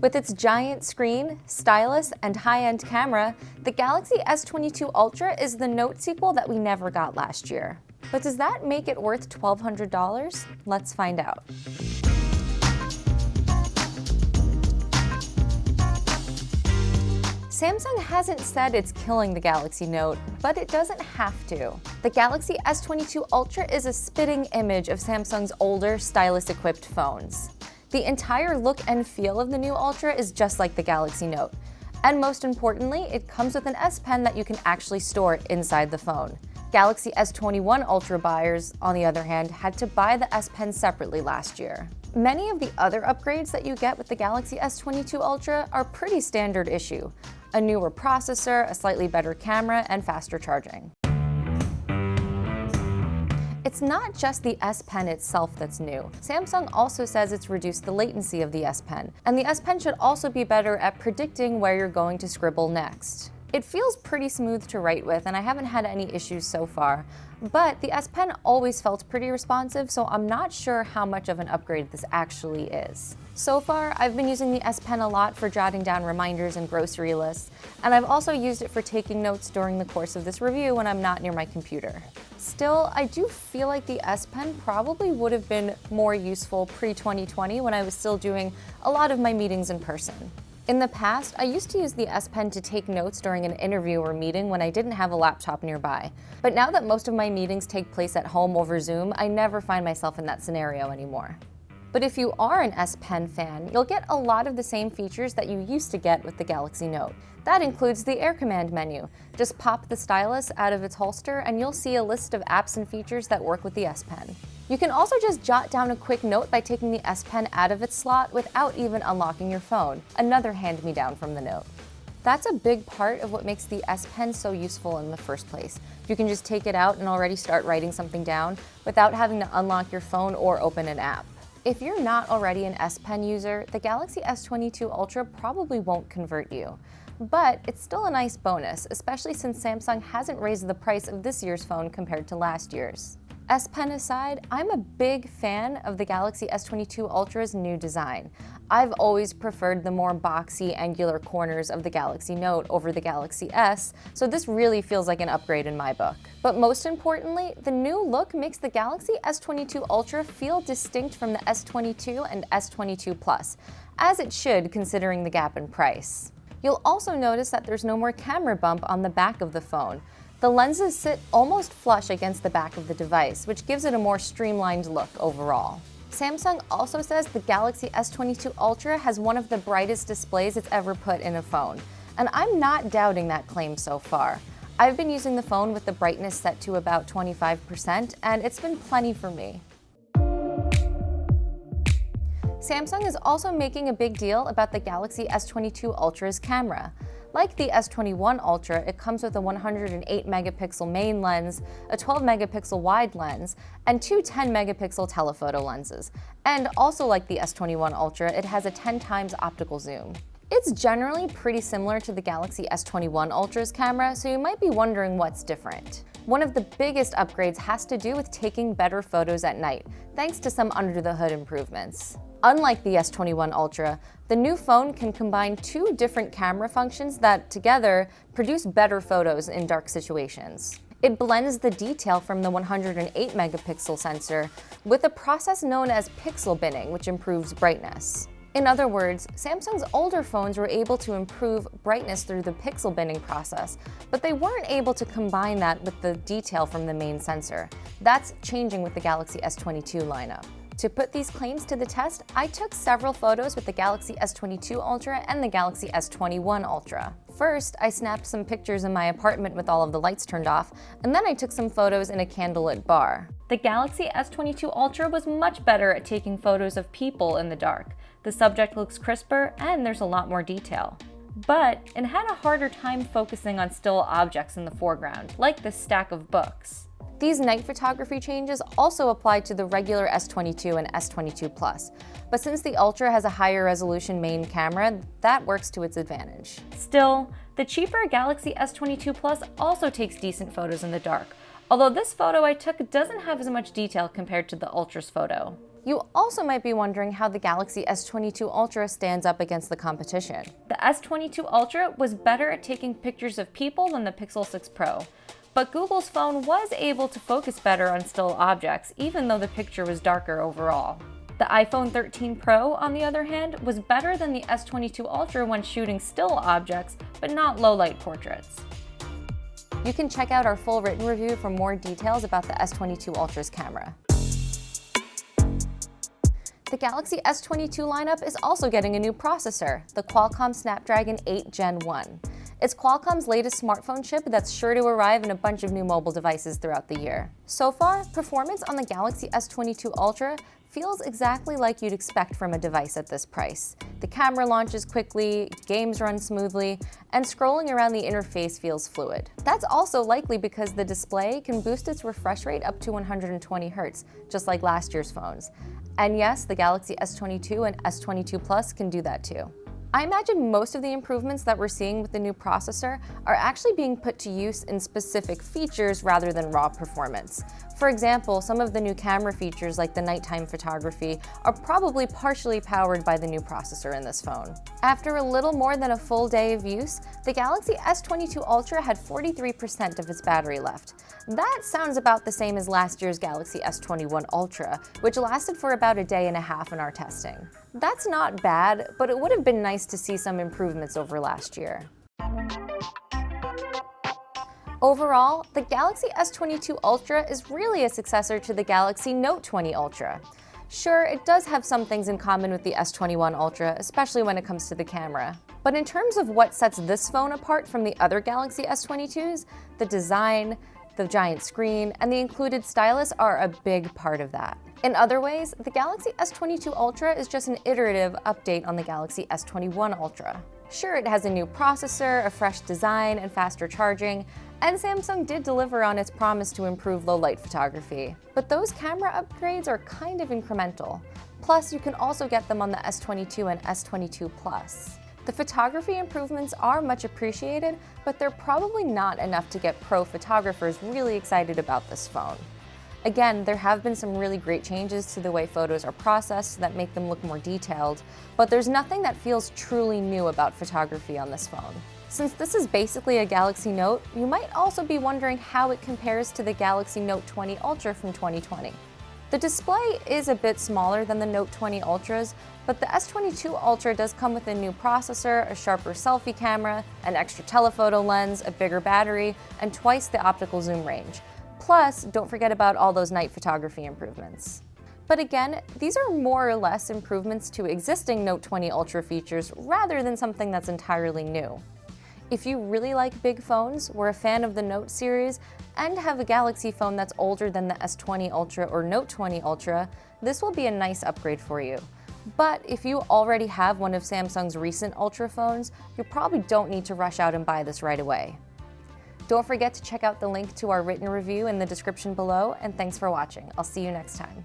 With its giant screen, stylus, and high-end camera, the Galaxy S22 Ultra is the Note sequel that we never got last year. But does that make it worth $1,200? Let's find out. Samsung hasn't said it's killing the Galaxy Note, but it doesn't have to. The Galaxy S22 Ultra is a spitting image of Samsung's older, stylus-equipped phones. The entire look and feel of the new Ultra is just like the Galaxy Note. And most importantly, it comes with an S Pen that you can actually store inside the phone. Galaxy S21 Ultra buyers, on the other hand, had to buy the S Pen separately last year. Many of the other upgrades that you get with the Galaxy S22 Ultra are pretty standard issue. A newer processor, a slightly better camera, and faster charging. It's not just the S Pen itself that's new. Samsung also says it's reduced the latency of the S Pen, and the S Pen should also be better at predicting where you're going to scribble next. It feels pretty smooth to write with, and I haven't had any issues so far, but the S Pen always felt pretty responsive, so I'm not sure how much of an upgrade this actually is. So far, I've been using the S Pen a lot for jotting down reminders and grocery lists, and I've also used it for taking notes during the course of this review when I'm not near my computer. Still, I do feel like the S Pen probably would have been more useful pre-2020 when I was still doing a lot of my meetings in person. In the past, I used to use the S Pen to take notes during an interview or meeting when I didn't have a laptop nearby. But now that most of my meetings take place at home over Zoom, I never find myself in that scenario anymore. But if you are an S Pen fan, you'll get a lot of the same features that you used to get with the Galaxy Note. That includes the Air Command menu. Just pop the stylus out of its holster and you'll see a list of apps and features that work with the S Pen. You can also just jot down a quick note by taking the S Pen out of its slot without even unlocking your phone, another hand-me-down from the Note. That's a big part of what makes the S Pen so useful in the first place. You can just take it out and already start writing something down without having to unlock your phone or open an app. If you're not already an S Pen user, the Galaxy S22 Ultra probably won't convert you. But it's still a nice bonus, especially since Samsung hasn't raised the price of this year's phone compared to last year's. S Pen aside, I'm a big fan of the Galaxy S22 Ultra's new design. I've always preferred the more boxy, angular corners of the Galaxy Note over the Galaxy S, so this really feels like an upgrade in my book. But most importantly, the new look makes the Galaxy S22 Ultra feel distinct from the S22 and S22 Plus, as it should considering the gap in price. You'll also notice that there's no more camera bump on the back of the phone. The lenses sit almost flush against the back of the device, which gives it a more streamlined look overall. Samsung also says the Galaxy S22 Ultra has one of the brightest displays it's ever put in a phone, and I'm not doubting that claim so far. I've been using the phone with the brightness set to about 25%, and it's been plenty for me. Samsung is also making a big deal about the Galaxy S22 Ultra's camera. Like the S21 Ultra, it comes with a 108-megapixel main lens, a 12-megapixel wide lens, and two 10-megapixel telephoto lenses. And also like the S21 Ultra, it has a 10 times optical zoom. It's generally pretty similar to the Galaxy S21 Ultra's camera, so you might be wondering what's different. One of the biggest upgrades has to do with taking better photos at night, thanks to some under-the-hood improvements. Unlike the S21 Ultra, the new phone can combine two different camera functions that, together, produce better photos in dark situations. It blends the detail from the 108-megapixel sensor with a process known as pixel binning, which improves brightness. In other words, Samsung's older phones were able to improve brightness through the pixel binning process, but they weren't able to combine that with the detail from the main sensor. That's changing with the Galaxy S22 lineup. To put these claims to the test, I took several photos with the Galaxy S22 Ultra and the Galaxy S21 Ultra. First, I snapped some pictures in my apartment with all of the lights turned off, and then I took some photos in a candlelit bar. The Galaxy S22 Ultra was much better at taking photos of people in the dark. The subject looks crisper, and there's a lot more detail. But it had a harder time focusing on still objects in the foreground, like this stack of books. These night photography changes also apply to the regular S22 and S22 Plus, but since the Ultra has a higher resolution main camera, that works to its advantage. Still, the cheaper Galaxy S22 Plus also takes decent photos in the dark, although this photo I took doesn't have as much detail compared to the Ultra's photo. You also might be wondering how the Galaxy S22 Ultra stands up against the competition. The S22 Ultra was better at taking pictures of people than the Pixel 6 Pro, but Google's phone was able to focus better on still objects, even though the picture was darker overall. The iPhone 13 Pro, on the other hand, was better than the S22 Ultra when shooting still objects, but not low-light portraits. You can check out our full written review for more details about the S22 Ultra's camera. The Galaxy S22 lineup is also getting a new processor, the Qualcomm Snapdragon 8 Gen 1. It's Qualcomm's latest smartphone chip that's sure to arrive in a bunch of new mobile devices throughout the year. So far, performance on the Galaxy S22 Ultra feels exactly like you'd expect from a device at this price. The camera launches quickly, games run smoothly, and scrolling around the interface feels fluid. That's also likely because the display can boost its refresh rate up to 120 Hz, just like last year's phones. And yes, the Galaxy S22 and S22 Plus can do that too. I imagine most of the improvements that we're seeing with the new processor are actually being put to use in specific features rather than raw performance. For example, some of the new camera features like the nighttime photography are probably partially powered by the new processor in this phone. After a little more than a full day of use, the Galaxy S22 Ultra had 43% of its battery left. That sounds about the same as last year's Galaxy S21 Ultra, which lasted for about a day and a half in our testing. That's not bad, but it would have been nice to see some improvements over last year. Overall, the Galaxy S22 Ultra is really a successor to the Galaxy Note 20 Ultra. Sure, it does have some things in common with the S21 Ultra, especially when it comes to the camera. But in terms of what sets this phone apart from the other Galaxy S22s, the design, the giant screen, and the included stylus are a big part of that. In other ways, the Galaxy S22 Ultra is just an iterative update on the Galaxy S21 Ultra. Sure, it has a new processor, a fresh design, and faster charging, and Samsung did deliver on its promise to improve low-light photography. But those camera upgrades are kind of incremental. Plus, you can also get them on the S22 and S22 Plus. The photography improvements are much appreciated, but they're probably not enough to get pro photographers really excited about this phone. Again, there have been some really great changes to the way photos are processed that make them look more detailed, but there's nothing that feels truly new about photography on this phone. Since this is basically a Galaxy Note, you might also be wondering how it compares to the Galaxy Note 20 Ultra from 2020. The display is a bit smaller than the Note 20 Ultras, but the S22 Ultra does come with a new processor, a sharper selfie camera, an extra telephoto lens, a bigger battery, and twice the optical zoom range. Plus, don't forget about all those night photography improvements. But again, these are more or less improvements to existing Note 20 Ultra features rather than something that's entirely new. If you really like big phones, were a fan of the Note series, and have a Galaxy phone that's older than the S20 Ultra or Note 20 Ultra, this will be a nice upgrade for you. But if you already have one of Samsung's recent Ultra phones, you probably don't need to rush out and buy this right away. Don't forget to check out the link to our written review in the description below, and thanks for watching. I'll see you next time.